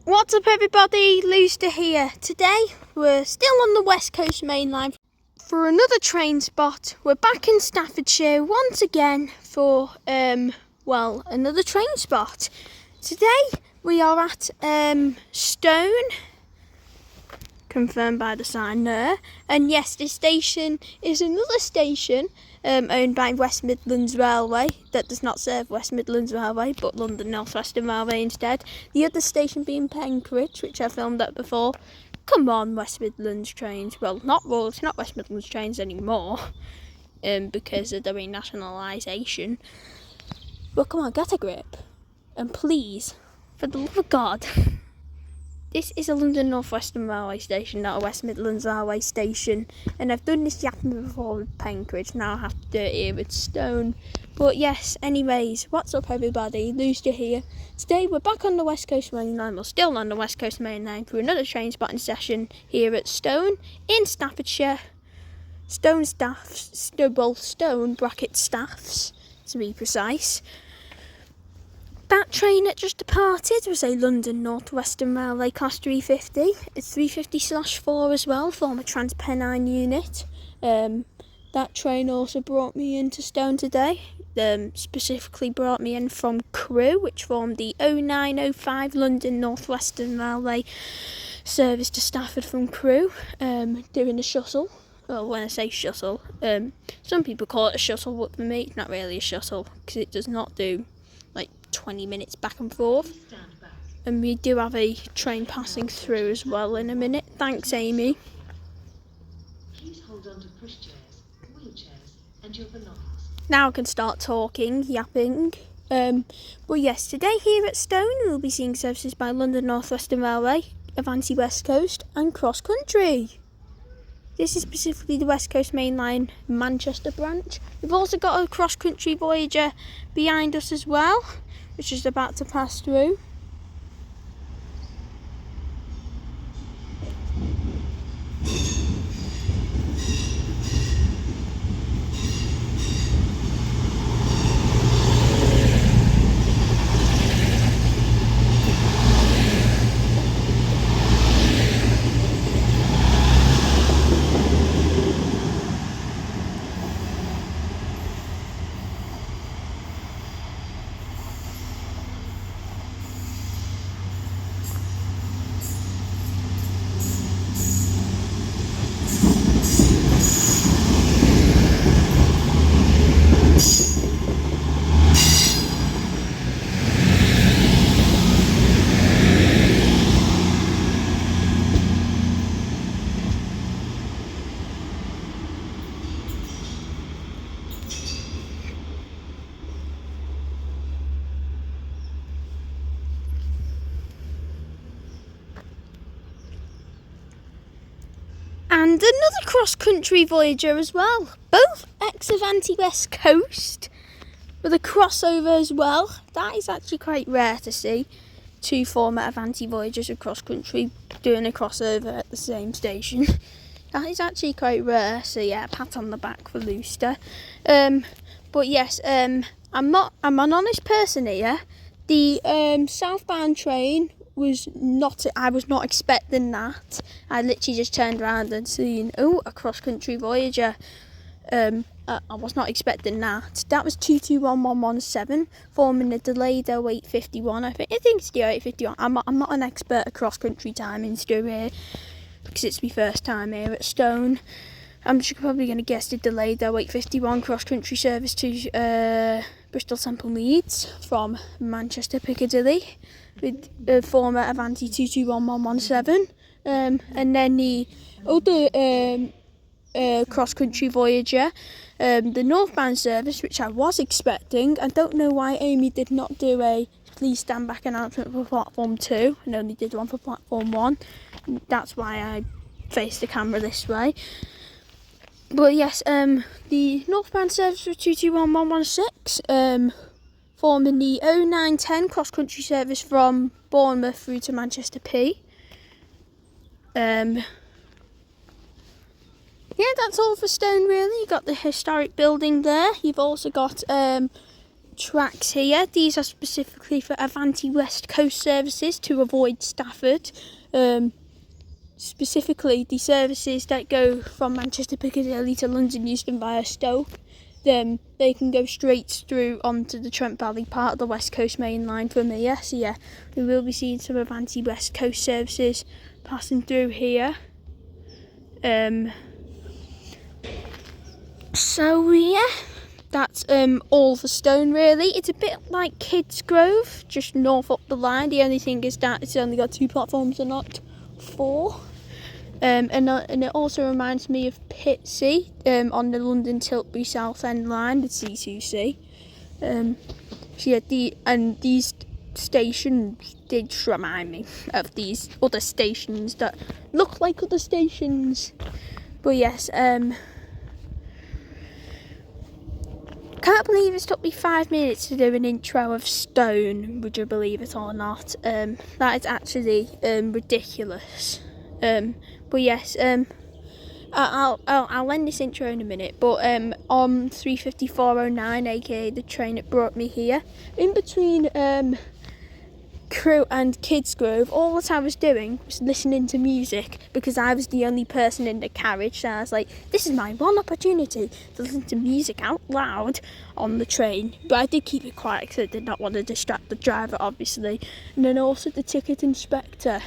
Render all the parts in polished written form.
What's up everybody, Luster here. Today we're still on the West Coast Mainline for another train spot. We're back in Staffordshire once again for another train spot. Today we are at Stone, confirmed by the sign there, and yes, this station is another station owned by West Midlands Railway that does not serve West Midlands Railway but London North Western Railway instead. The other station being Penkridge, which I filmed at before. Come on, West Midlands trains. Well, it's not West Midlands trains anymore because of the renationalisation. But come on, get a grip. And please, for the love of God, this is a London North Western Railway station, not a West Midlands Railway station. And I've done this yapping before with Penkridge, now I have to do it here with Stone. But yes, anyways, what's up everybody, Luster here. Today we're back on the West Coast Mainline, we're still on the West Coast Mainline for another train spotting session here at Stone in Staffordshire. Stone Staffs, Stone bracket Staffs to be precise. That train that just departed was a London North Western Railway Class 350. It's 350/4 as well, former Transpennine unit. That train also brought me into Stone today. Specifically brought me in from Crewe, which formed the 0905 London North Western Railway service to Stafford from Crewe, doing the shuttle. Well, when I say shuttle, some people call it a shuttle, but for me it's not really a shuttle because it does not do 20 minutes back and forth, and we do have a train passing through as well in a minute. Thanks, Amy. Please hold on to pushchairs, wheelchairs, and your belongings. Now I can start talking, yapping. But yes, today here at Stone we'll be seeing services by London North Western Railway, Avanti West Coast, and Cross Country. This is specifically the West Coast Mainline Manchester branch. We've also got a Cross Country Voyager behind us as well, which is about to pass through. And another cross-country Voyager as well. Both ex-Avanti West Coast with a crossover as well. That is actually quite rare to see. Two former Avanti Voyagers of cross-country doing a crossover at the same station. That is actually quite rare. So yeah, pat on the back for Luster. But yes, I'm an honest person here. The southbound train I was not expecting that. I literally just turned around and seen a cross-country Voyager. I was not expecting that. That was 221117, forming a delayed 0851. I think it's the 0851. I'm not an expert at cross-country timings here because it's my first time here at Stone. I'm just probably going to guess the delayed 0851 cross-country service to Bristol Temple Leeds from Manchester Piccadilly with former Avanti 221117, and then the other cross-country Voyager, the northbound service, which I was expecting. I don't know why Amy did not do a please stand back announcement for platform 2 and only did one for platform 1. That's why I faced the camera this way. But yes, the northbound service was 221116, forming the 0910 cross-country service from Bournemouth through to Manchester P. Yeah, that's all for Stone really. You've got the historic building there. You've also got tracks here. These are specifically for Avanti West Coast services to avoid Stafford. Specifically the services that go from Manchester Piccadilly to London Euston via Stoke. They can go straight through onto the Trent Valley part of the West Coast Mainline from here. So yeah, we will be seeing some Avanti West Coast services passing through here. So yeah, that's all for Stone really. It's a bit like Kids Grove, just north up the line. The only thing is that it's only got 2 platforms and not 4. And it also reminds me of Pitsea on the London Tilbury South End line, the C2C. So yeah, these stations did remind me of these other stations that look like other stations. But yes, can't believe it's took me 5 minutes to do an intro of Stone, would you believe it or not? That is actually ridiculous. But yes, I'll end this intro in a minute. But on 35409, aka the train that brought me here, in between Crewe and Kids Grove, all that I was doing was listening to music because I was the only person in the carriage. So I was like, this is my one opportunity to listen to music out loud on the train. But I did keep it quiet because I did not want to distract the driver, obviously. And then also the ticket inspector,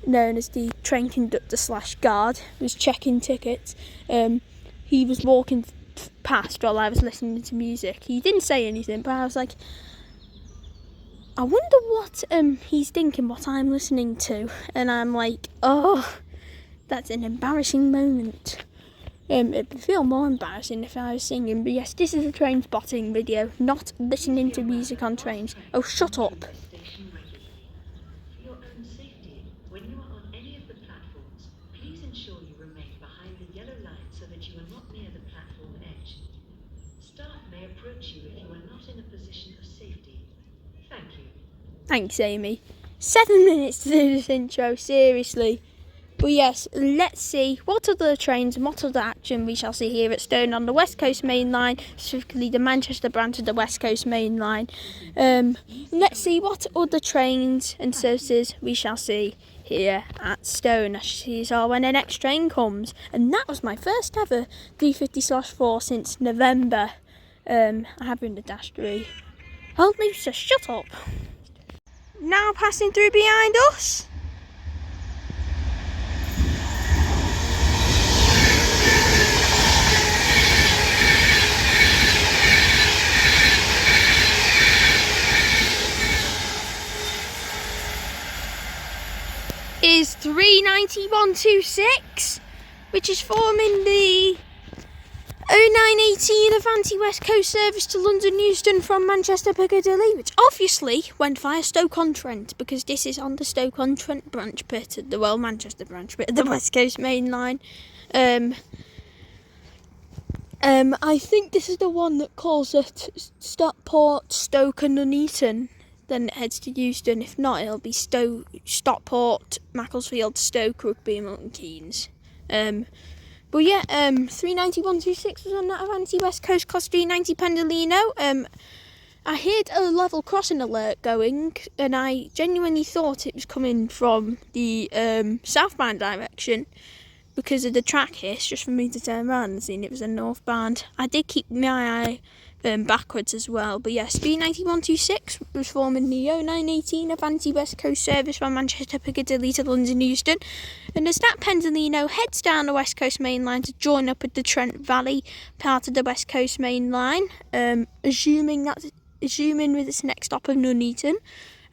known as the train conductor / guard, was checking tickets. He was walking past while I was listening to music. He didn't say anything, but I was like, I wonder what he's thinking, what I'm listening to. And I'm like, oh, that's an embarrassing moment. It'd feel more embarrassing if I was singing. But yes, this is a train spotting video, not listening to music on trains. Oh, shut up. When you are on any of the platforms, please ensure you remain behind the yellow line so that you are not near the platform edge. Staff may approach you if you are not in a position of safety. Thank you. Thanks, Amy. 7 minutes to do this intro, seriously. But yes, let's see what other trains and what other action we shall see here at Stone on the West Coast Mainline, specifically the Manchester branch of the West Coast Mainline. Let's see what other trains and services we shall see here at Stone. I shall see us all when the next train comes. And that was my first ever 350/4 since November. I have been the dash 3. Oh, Lisa, shut up. Now passing through behind us. Is 39126, which is forming the 0918 Avanti West Coast service to London Euston from Manchester Piccadilly, which obviously went via Stoke-on-Trent because this is on the Stoke-on-Trent branch bit of the Manchester branch bit of the West Coast Mainline. I think this is the one that calls at Stockport, Stoke and Nuneaton. Then it heads to Euston. If not, it'll be Stockport, Macclesfield, Stoke, Rugby and Milton Keynes. But yeah, 39126 was on that Avanti West Coast Class 390 Pendolino. I heard a level crossing alert going, and I genuinely thought it was coming from the southbound direction because of the track hiss, just for me to turn around and see it was a northbound. I did keep my eye backwards as well. But yes, 39126 was forming the 0918 Avanti West Coast service from Manchester Piccadilly to London Euston. And as that Pendolino heads down the West Coast Mainline to join up with the Trent Valley part of the West Coast Mainline, assuming with its next stop of Nuneaton,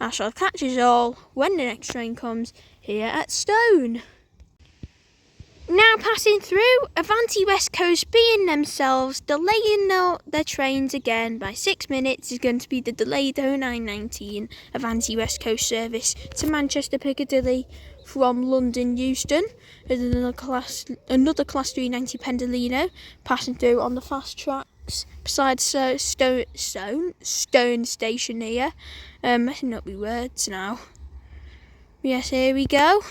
I shall catch us all when the next train comes here at Stone. Now passing through, Avanti West Coast being themselves, delaying their trains again by 6 minutes is going to be the delayed 0919 Avanti West Coast service to Manchester Piccadilly from London Euston. There's another class 390 Pendolino passing through on the fast tracks beside Stone Station here. Messing up my words now. Yes, here we go.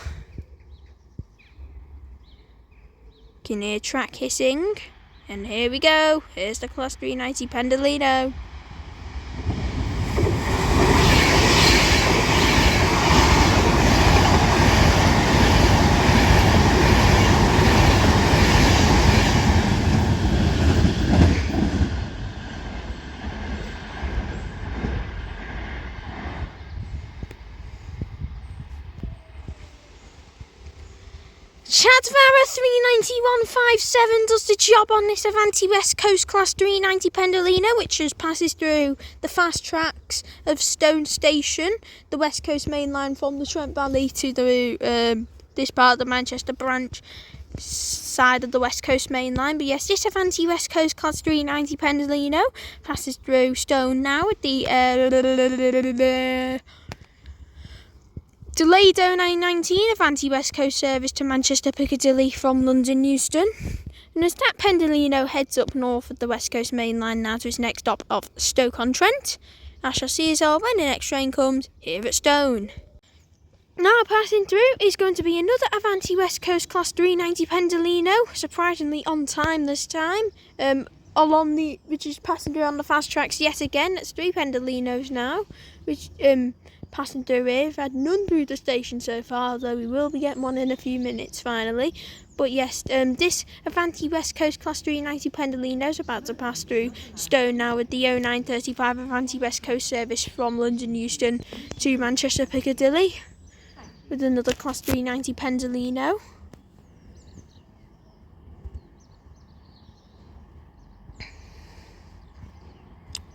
Can hear track hissing, and here we go. Here's the Class 390 Pendolino. Chadvara 39157 does the job on this Avanti West Coast Class 390 Pendolino, which just passes through the fast tracks of Stone Station, the West Coast Mainline from the Trent Valley to the this part of the Manchester branch side of the West Coast Mainline. But yes, this Avanti West Coast Class 390 Pendolino passes through Stone now with the delayed 0919 Avanti West Coast service to Manchester Piccadilly from London Euston. And as that Pendolino heads up north of the West Coast Mainline now to its next stop of Stoke-on-Trent, I shall see us all when the next train comes here at Stone. Now passing through is going to be another Avanti West Coast Class 390 Pendolino, surprisingly on time this time, which is passing through on the fast tracks yet again. That's 3 Pendolinos now, which passing through here. We've had none through the station so far, although we will be getting one in a few minutes finally. But yes, this Avanti West Coast Class 390 Pendolino is about to pass through Stone now with the 0935 Avanti West Coast service from London Euston to Manchester Piccadilly with another Class 390 Pendolino.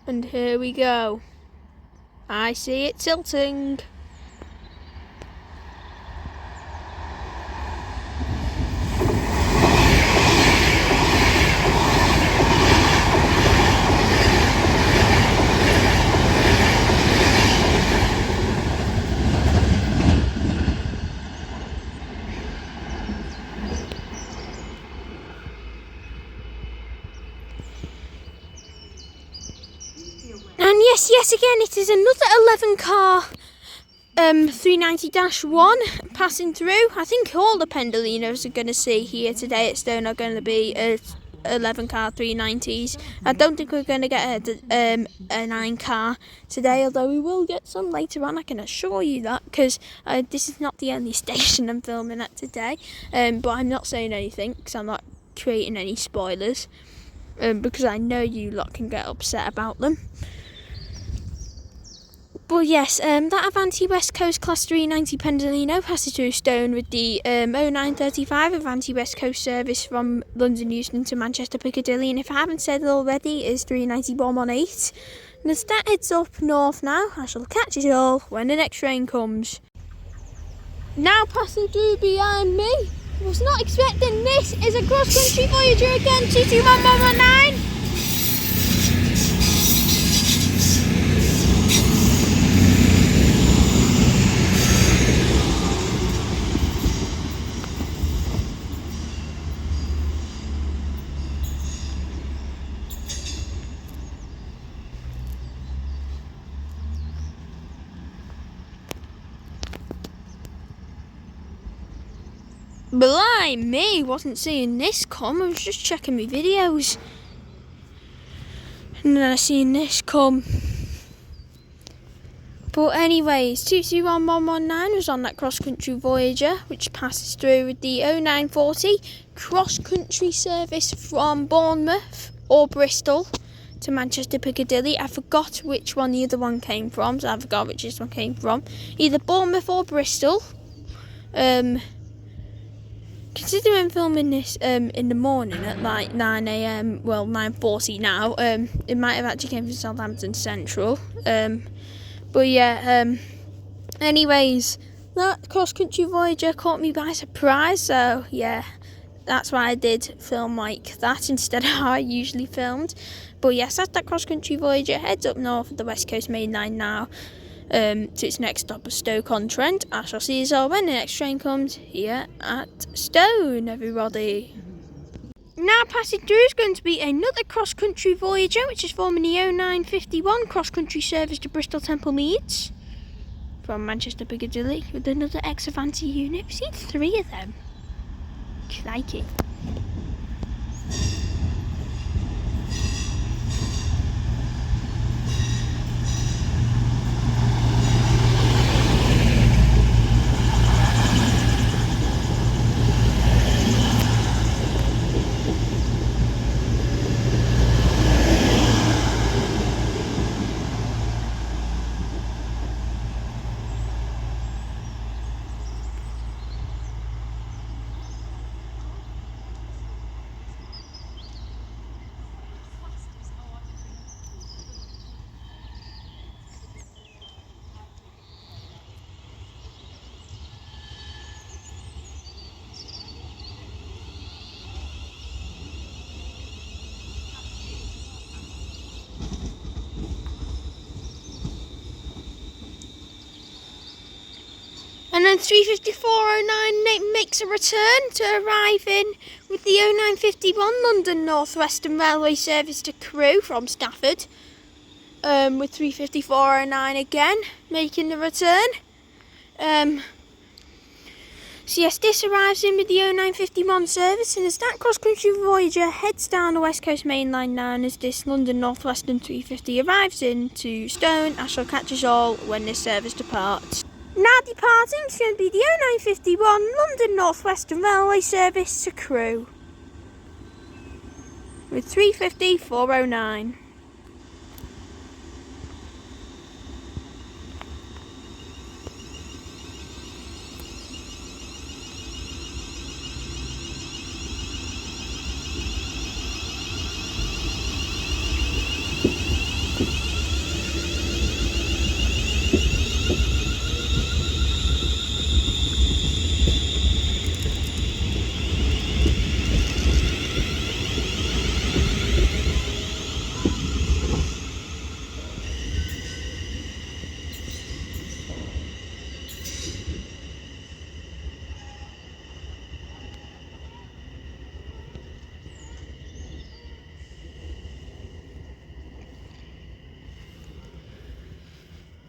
And here we go. I see it tilting. And yes again, it is another 11 car 390-1 passing through. I think all the Pendolinos are going to see here today at Stone are going to be 11 car 390s. I don't think we're going to get a 9 car today, although we will get some later on, I can assure you that, because this is not the only station I'm filming at today. But I'm not saying anything because I'm not creating any spoilers, because I know you lot can get upset about them. But yes, that Avanti West Coast Class 390 Pendolino passes through Stone with the 0935 Avanti West Coast service from London Euston to Manchester Piccadilly. And if I haven't said it already, it is 390-118. And as that heads up north now, I shall catch it all when the next train comes. Now passing through behind me, I was not expecting this, is a cross-country Voyager again, 221119. Blimey, wasn't seeing this come, I was just checking my videos. And then I seen this come. But anyways, 221119 was on that cross-country Voyager, which passes through with the 0940 cross-country service from Bournemouth or Bristol to Manchester Piccadilly. I forgot which one the other one came from, so I forgot which this one came from. Either Bournemouth or Bristol. Considering filming this in the morning at like 9 AM, well 9:40 now, it might have actually came from Southampton Central. But yeah, anyways, that cross-country Voyager caught me by surprise, so yeah, that's why I did film like that instead of how I usually filmed. But yes, that's that cross-country Voyager, heads up north of the West Coast Mainline now, to its next stop of Stoke-on-Trent. I shall see you all when the next train comes here at Stone, everybody. Now passing through is going to be another cross-country Voyager, which is forming the 0951 cross-country service to Bristol Temple Meads from Manchester Piccadilly with another ex-Avanti unit. We've seen 3 of them. Crikey. And then 35409 makes a return to arrive in with the 0951 London North Western Railway service to Crewe from Stafford. With 35409 again making the return. So yes, this arrives in with the 0951 service, and as that cross-country voyager heads down the West Coast Mainline now, and as this London North Western 350 arrives into Stone, I shall catch us all when this service departs. Now departing is going to be the 0951 London North Western Railway service to Crewe with 35409.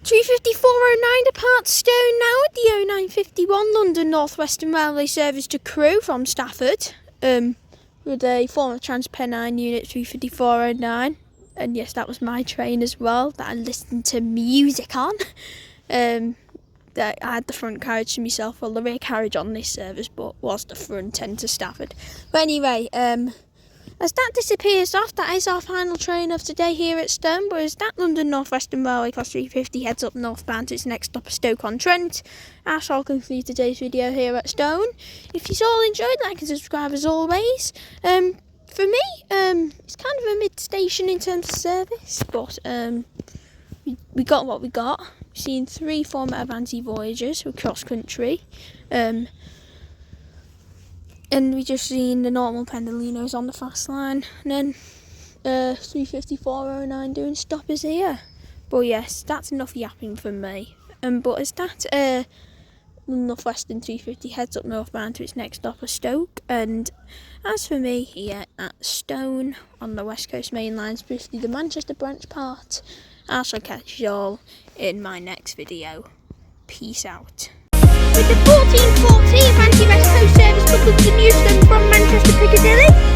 35409 departs Stone now at the 0951 London North Western Railway service to Crewe from Stafford, with a former Transpennine unit 35409. And yes, that was my train as well that I listened to music on. That I had the front carriage to myself, well, the rear carriage on this service, but was the front end to Stafford. But anyway, as that disappears off, that is our final train of today here at Stone. But as that London North Western Railway Class 350 heads up northbound to its next stop of Stoke-on-Trent, I shall conclude today's video here at Stone. If you all enjoyed, like and subscribe as always. For me, it's kind of a mid-station in terms of service, but we got what we got. We've seen 3 former Avanti voyagers who cross-country. And we just seen the normal Pendolinos on the fast line, and then 35409 doing stoppers here. But yes, that's enough yapping from me. But as that North Western 350 heads up northbound to its next stop of Stoke, and as for me here at Stone on the West Coast Mainline, especially the Manchester branch part, I shall catch you all in my next video. Peace out. With the 1440 Avanti West Coast service to Euston from Manchester Piccadilly,